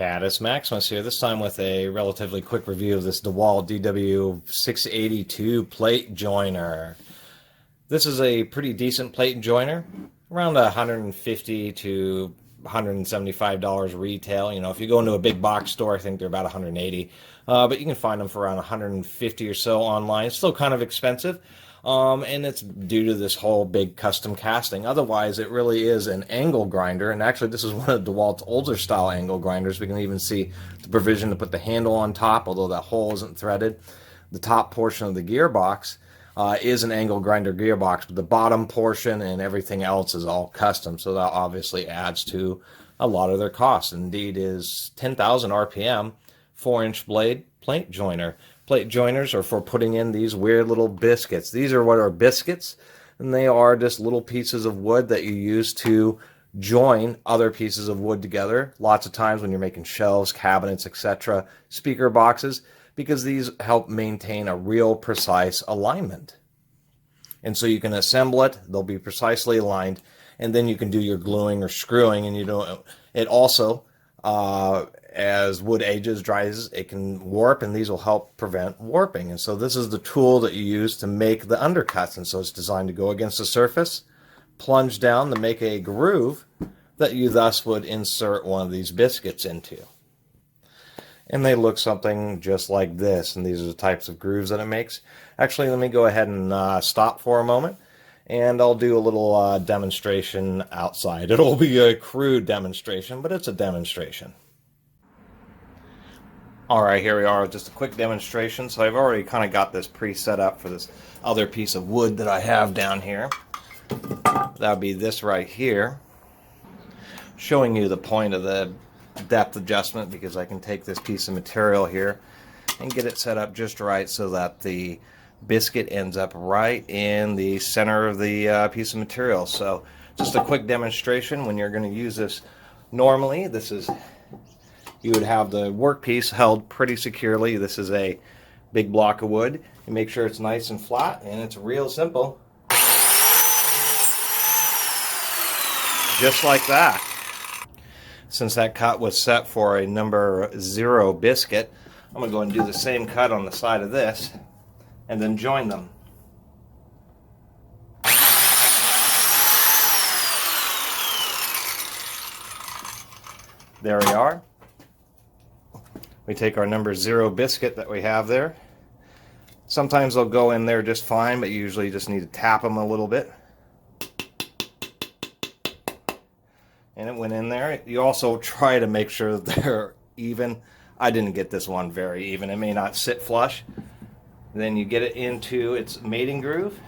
Caddis Maximus here, this time with a relatively quick review of this DeWalt DW682 plate joiner. This is a pretty decent plate joiner, around $150 to $175 retail. You know, if you go into a big box store, I think they're about $180, but you can find them for around $150 or so online. It's still kind of expensive. And it's due to this whole big custom casting. Otherwise, it really is an angle grinder, and actually this is one of DeWalt's older style angle grinders. We can even see the provision to put the handle on top, although that hole isn't threaded. The top portion of the gearbox is an angle grinder gearbox, but the bottom portion and everything else is all custom, so that obviously adds to a lot of their costs. Indeed is 10,000 RPM, 4-inch blade plate joiner. Plate joiners are for putting in these weird little biscuits. These are what are biscuits, and they are just little pieces of wood that you use to join other pieces of wood together. Lots of times when you're making shelves, cabinets, etc., speaker boxes, because these help maintain a real precise alignment. And so you can assemble it, they'll be precisely aligned, and then you can do your gluing or screwing, and you don't. It also as wood ages, dries, it can warp, and these will help prevent warping. And so this is the tool that you use to make the undercuts, and so it's designed to go against the surface, plunge down to make a groove that you thus would insert one of these biscuits into. And they look something just like this, and these are the types of grooves that it makes. Actually, let me go ahead and stop for a moment, and I'll do a little demonstration outside. It'll be a crude demonstration, but it's a demonstration. Alright, here we are, just a quick demonstration. So I've already kind of got this pre-set up for this other piece of wood that I have down here. That would be this right here. Showing you the point of the depth adjustment, because I can take this piece of material here and get it set up just right so that the biscuit ends up right in the center of the piece of material. So just a quick demonstration. When you're going to use this normally, you would have the workpiece held pretty securely. This is a big block of wood. You make sure it's nice and flat, and it's real simple. Just like that. Since that cut was set for a number 0 biscuit, I'm going to go and do the same cut on the side of this, and then join them. There we are. We take our number 0 biscuit that we have there. Sometimes they'll go in there just fine, but you usually just need to tap them a little bit. And it went in there. You also try to make sure that they're even. I didn't get this one very even. It may not sit flush. Then you get it into its mating groove,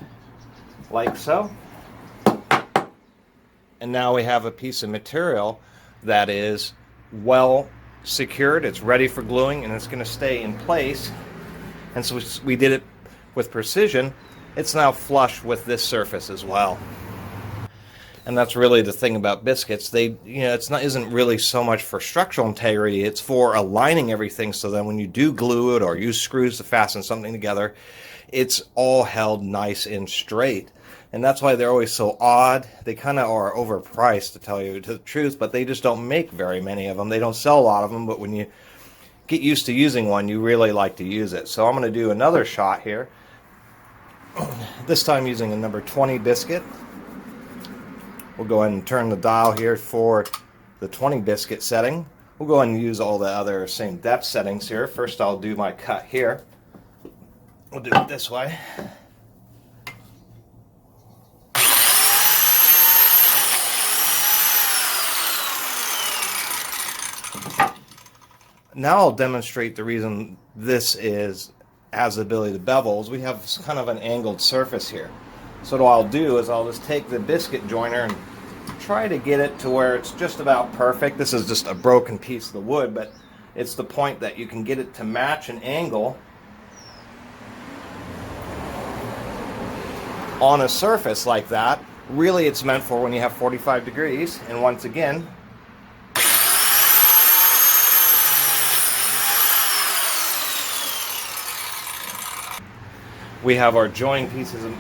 like so. And now we have a piece of material that is well secured, it's ready for gluing, and it's going to stay in place. And so we did it with precision. It's now flush with this surface as well. And that's really the thing about biscuits. Isn't really so much for structural integrity, it's for aligning everything so that when you do glue it or use screws to fasten something together, it's all held nice and straight. And that's why they're always so odd. They kind of are overpriced, to tell you the truth, but they just don't make very many of them. They don't sell a lot of them, but when you get used to using one, you really like to use it. So I'm going to do another shot here, this time using a number 20 biscuit. We'll go ahead and turn the dial here for the 20 biscuit setting. We'll go ahead and use all the other same depth settings here. First I'll do my cut here. We'll do it this way. Now I'll demonstrate the reason this has the ability to bevel. Is we have kind of an angled surface here. So what I'll do is I'll just take the biscuit joiner and try to get it to where it's just about perfect. This is just a broken piece of the wood, but it's the point that you can get it to match an angle on a surface like that. Really, it's meant for when you have 45 degrees, and once again, we have our join pieces of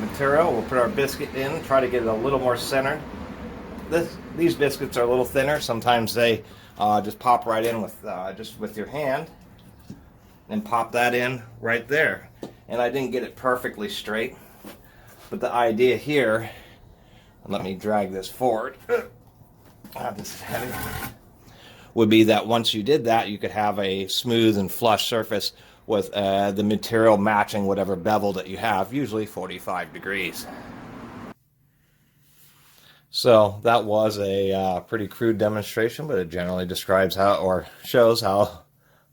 material. We'll put our biscuit in, try to get it a little more centered. These biscuits are a little thinner. Sometimes they just pop right in with just with your hand, and pop that in right there. And I didn't get it perfectly straight, but the idea here, let me drag this forward. This is heavy. Would be that once you did that, you could have a smooth and flush surface with the material matching whatever bevel that you have, usually 45 degrees. So that was a pretty crude demonstration, but it generally describes how, or shows how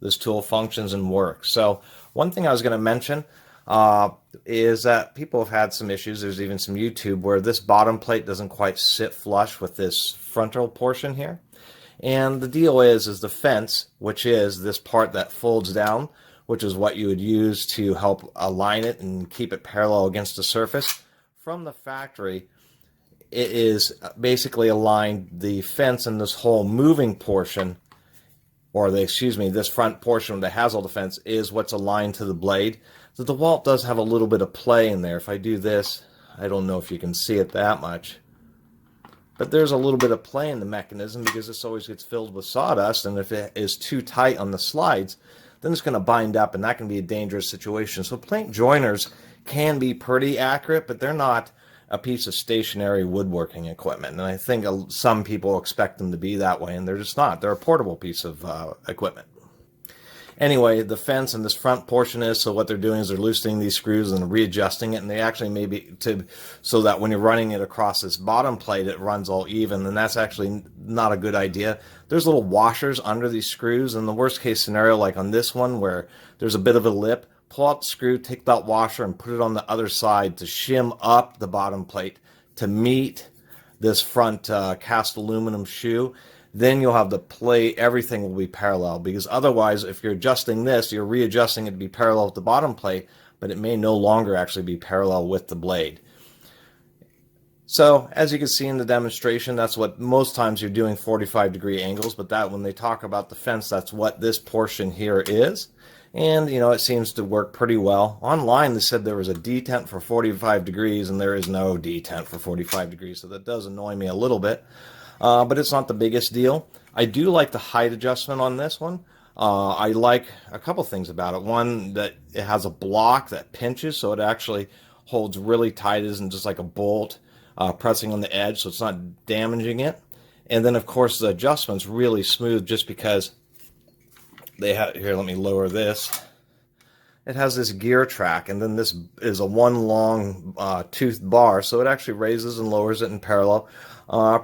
this tool functions and works. So one thing I was going to mention is that people have had some issues. There's even some YouTube where this bottom plate doesn't quite sit flush with this frontal portion here. And the deal is the fence, which is this part that folds down, which is what you would use to help align it and keep it parallel against the surface. From the factory, it is basically aligned, the fence and this whole moving portion, or this front portion that has all the fence is what's aligned to the blade. The DeWalt does have a little bit of play in there. If I do this, I don't know if you can see it that much, but there's a little bit of play in the mechanism because this always gets filled with sawdust, and if it is too tight on the slides, then it's going to bind up, and that can be a dangerous situation. So plate joiners can be pretty accurate, but they're not a piece of stationary woodworking equipment, and I think some people expect them to be that way, and they're just not. They're a portable piece of equipment. Anyway, the fence and this front portion is, so what they're doing is they're loosening these screws and readjusting it, and they actually maybe so that when you're running it across this bottom plate, it runs all even, and that's actually not a good idea. There's little washers under these screws, and the worst case scenario, like on this one where there's a bit of a lip, pull out the screw, take that washer, and put it on the other side to shim up the bottom plate to meet this front cast aluminum shoe. Then you'll have the plate, everything will be parallel, because otherwise, if you're adjusting this, you're readjusting it to be parallel with the bottom plate, but it may no longer actually be parallel with the blade. So, as you can see in the demonstration, that's what most times you're doing 45-degree angles, but that when they talk about the fence, that's what this portion here is. And, you know, it seems to work pretty well. Online, they said there was a detent for 45 degrees, and there is no detent for 45 degrees, so that does annoy me a little bit. But it's not the biggest deal. I do like the height adjustment on this one. I like a couple things about it. One, that it has a block that pinches, so it actually holds really tight. It isn't just like a bolt pressing on the edge, so it's not damaging it. And then, of course, the adjustment's really smooth just because they have, here, let me lower this. It has this gear track, and then this is a one long toothed bar, so it actually raises and lowers it in parallel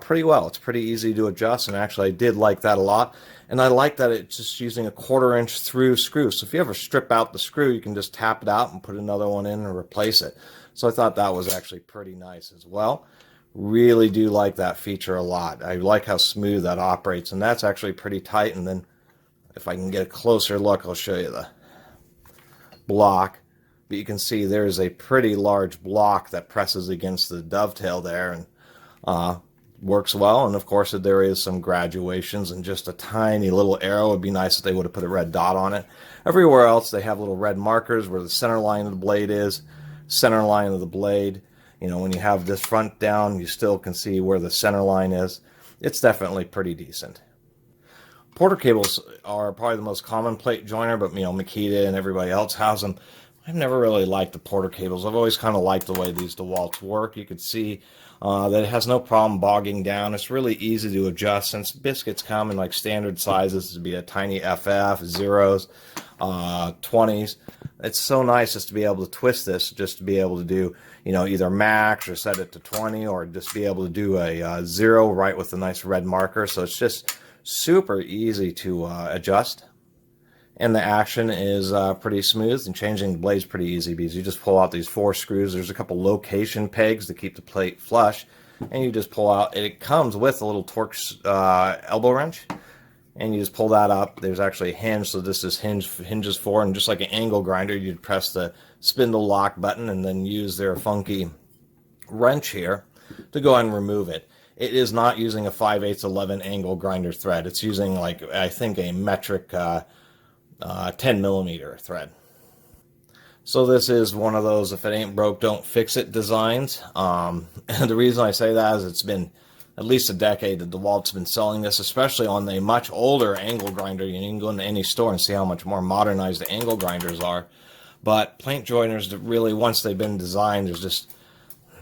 pretty well. It's pretty easy to adjust, and actually I did like that a lot. And I like that it's just using a 1/4 inch through screw, so if you ever strip out the screw, you can just tap it out and put another one in and replace it. So I thought that was actually pretty nice as well. Really do like that feature a lot. I like how smooth that operates, and that's actually pretty tight. And then if I can get a closer look, I'll show you the block, but you can see there's a pretty large block that presses against the dovetail there, and works well. And of course there is some graduations, and just a tiny little arrow. Would be nice if they would have put a red dot on it. Everywhere else they have little red markers where the center line of the blade is, center line of the blade. You know, when you have this front down, you still can see where the center line is. It's definitely pretty decent. Porter cables are probably the most common plate joiner, but you know, Makita and everybody else has them. I've never really liked the Porter cables. I've always kind of liked the way these DeWalts work. You could see that it has no problem bogging down. It's really easy to adjust, since Biscuits come in like standard sizes to be a tiny FF, zeros, 20s. It's so nice just to be able to twist this, just to be able to do, you know, either max or set it to 20, or just be able to do a 0 right with a nice red marker. So it's just super easy to adjust, and the action is pretty smooth, and changing the blades pretty easy because you just pull out these 4 screws. There's a couple location pegs to keep the plate flush, and you just pull out. It comes with a little Torx elbow wrench, and you just pull that up. There's actually a hinge, so this is hinges for, and just like an angle grinder, you'd press the spindle lock button and then use their funky wrench here to go ahead and remove it. It is not using a 5/8 11 angle grinder thread. It's using, like, I think a metric 10 millimeter thread. So this is one of those if it ain't broke, don't fix it designs. And the reason I say that is it's been at least a decade that DeWalt's been selling this, especially on the much older angle grinder. You can go into any store and see how much more modernized the angle grinders are. But plate joiners, really, once they've been designed, there's just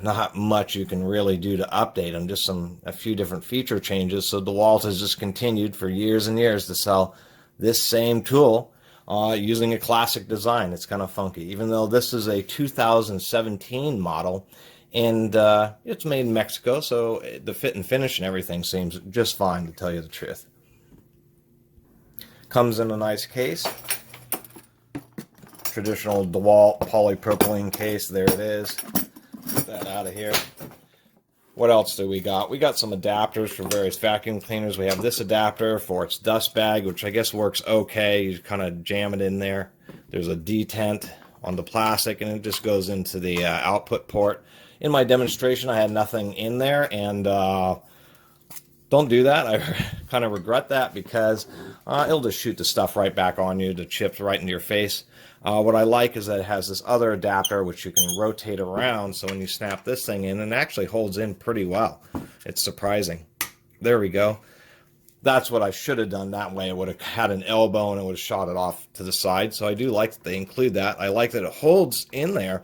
not much you can really do to update them, just a few different feature changes. So DeWalt has just continued for years and years to sell this same tool using a classic design. It's kind of funky, even though this is a 2017 model, and it's made in Mexico, so the fit and finish and everything seems just fine, to tell you the truth. Comes in a nice case. Traditional DeWalt polypropylene case. There it is. Get that out of here. What else do we got? We got some adapters for various vacuum cleaners. We have this adapter for its dust bag, which I guess works okay. You kind of jam it in there. There's a detent on the plastic, and it just goes into the output port. In my demonstration, I had nothing in there, and don't do that. I kind of regret that, because it'll just shoot the stuff right back on you, the chips right into your face. What I like is that it has this other adapter which you can rotate around, so when you snap this thing in, it actually holds in pretty well. It's surprising. There we go. That's what I should have done that way. It would have had an elbow and it would have shot it off to the side. So I do like that they include that. I like that it holds in there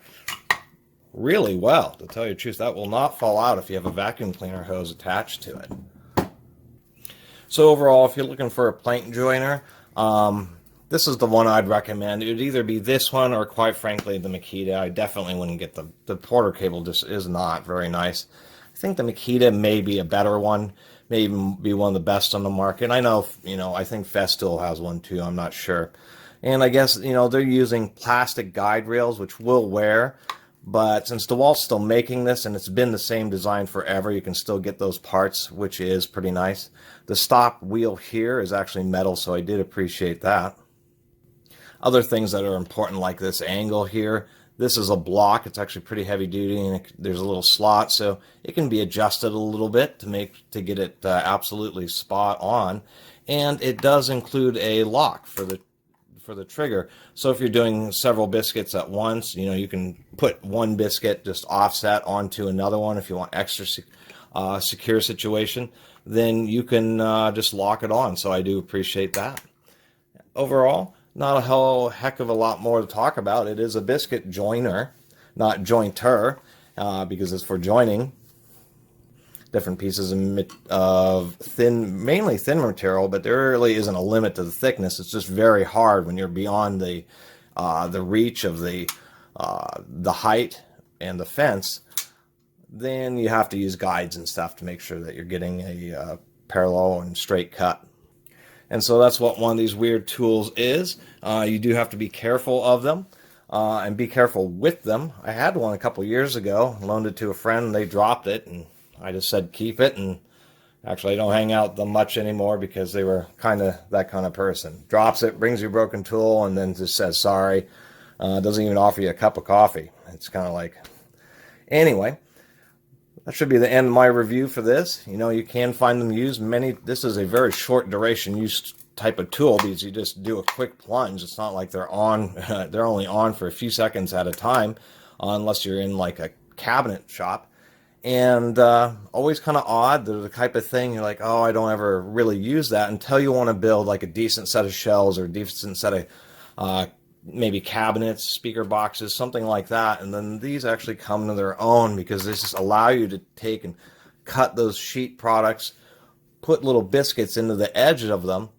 really well. To tell you the truth, that will not fall out if you have a vacuum cleaner hose attached to it. So overall, if you're looking for a plate joiner, this is the one I'd recommend. It would either be this one or, quite frankly, the Makita. I definitely wouldn't get the Porter cable. Just is not very nice. I think the Makita may be a better one, may even be one of the best on the market. I know, I think Festool has one too. I'm not sure. And I guess, they're using plastic guide rails, which will wear. But since DeWalt's still making this, and it's been the same design forever, you can still get those parts, which is pretty nice. The stop wheel here is actually metal, so I did appreciate that. Other things that are important, like this angle here. This is a block. It's actually pretty heavy duty, and there's a little slot, so it can be adjusted a little bit to get it absolutely spot on. And it does include a lock for the trigger. So if you're doing several biscuits at once, you can put one biscuit just offset onto another one if you want extra secure situation. Then you can just lock it on. So I do appreciate that. Overall, not a whole heck of a lot more to talk about. It is a biscuit joiner, not jointer, because it's for joining different pieces of mainly thin material, but there really isn't a limit to the thickness. It's just very hard when you're beyond the reach of the height and the fence. Then you have to use guides and stuff to make sure that you're getting a parallel and straight cut. And so that's what one of these weird tools is. You do have to be careful of them and be careful with them. I had one a couple years ago, loaned it to a friend, and they dropped it, and I just said keep it. And actually I don't hang out with them much anymore, because they were kind of that kind of person. Drops it, brings you a broken tool, and then just says sorry. Doesn't even offer you a cup of coffee. It's kind of like... Anyway, that should be the end of my review for this. You can find them used this is a very short duration use type of tool, because you just do a quick plunge. It's not like they're on, they're only on for a few seconds at a time, unless you're in like a cabinet shop. And always kind of odd. They're the type of thing you're like, oh, I don't ever really use that, until you want to build like a decent set of shelves or a decent set of maybe cabinets, speaker boxes, something like that. And then these actually come to their own, because they just allow you to take and cut those sheet products, put little biscuits into the edge of them,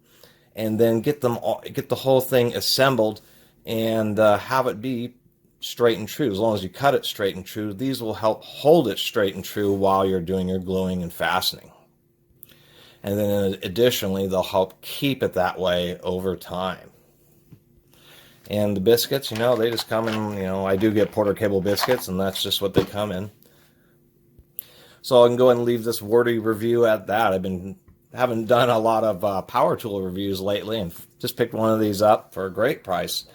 and then get the whole thing assembled and have it be straight and true. As long as you cut it straight and true, these will help hold it straight and true while you're doing your gluing and fastening. And then additionally, they'll help keep it that way over time. And the biscuits, they just come in, I do get Porter cable biscuits, and that's just what they come in. So I can go ahead and leave this wordy review at that. Haven't done a lot of power tool reviews lately, and just picked one of these up for a great price.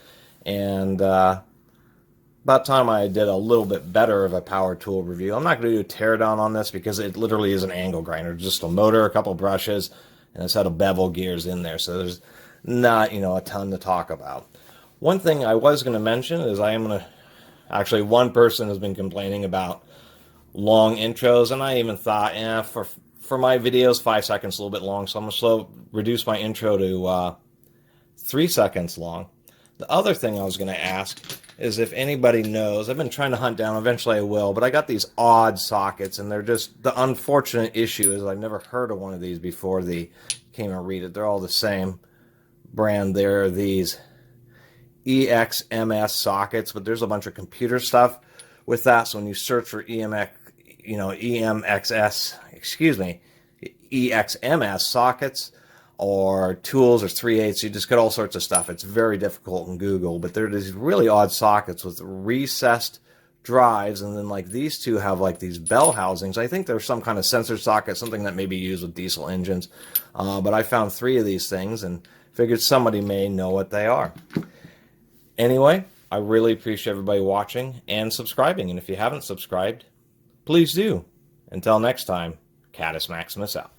And about time I did a little bit better of a power tool review. I'm not going to do a teardown on this, because it literally is an angle grinder. Just a motor, a couple brushes, and a set of bevel gears in there. So there's not, a ton to talk about. One thing I was going to mention is one person has been complaining about long intros, and I even thought, for for my videos, 5 seconds, a little bit long, so I'm going to reduce my intro to 3 seconds long. The other thing I was going to ask is if anybody knows, I've been trying to hunt down, eventually I will, but I got these odd sockets, and they're just, the unfortunate issue is I've never heard of one of these before came and read it. They're all the same brand. They're these EXMS sockets, but there's a bunch of computer stuff with that, so when you search for EXMS sockets, or tools or 3/8, you just get all sorts of stuff. It's very difficult in Google, but they're these really odd sockets with recessed drives, and then like these two have like these bell housings. I think there's some kind of sensor socket, something that may be used with diesel engines, but I found 3 of these things and figured somebody may know what they are. Anyway, I really appreciate everybody watching and subscribing, and if you haven't subscribed, please do. Until next time, Catus Maximus out.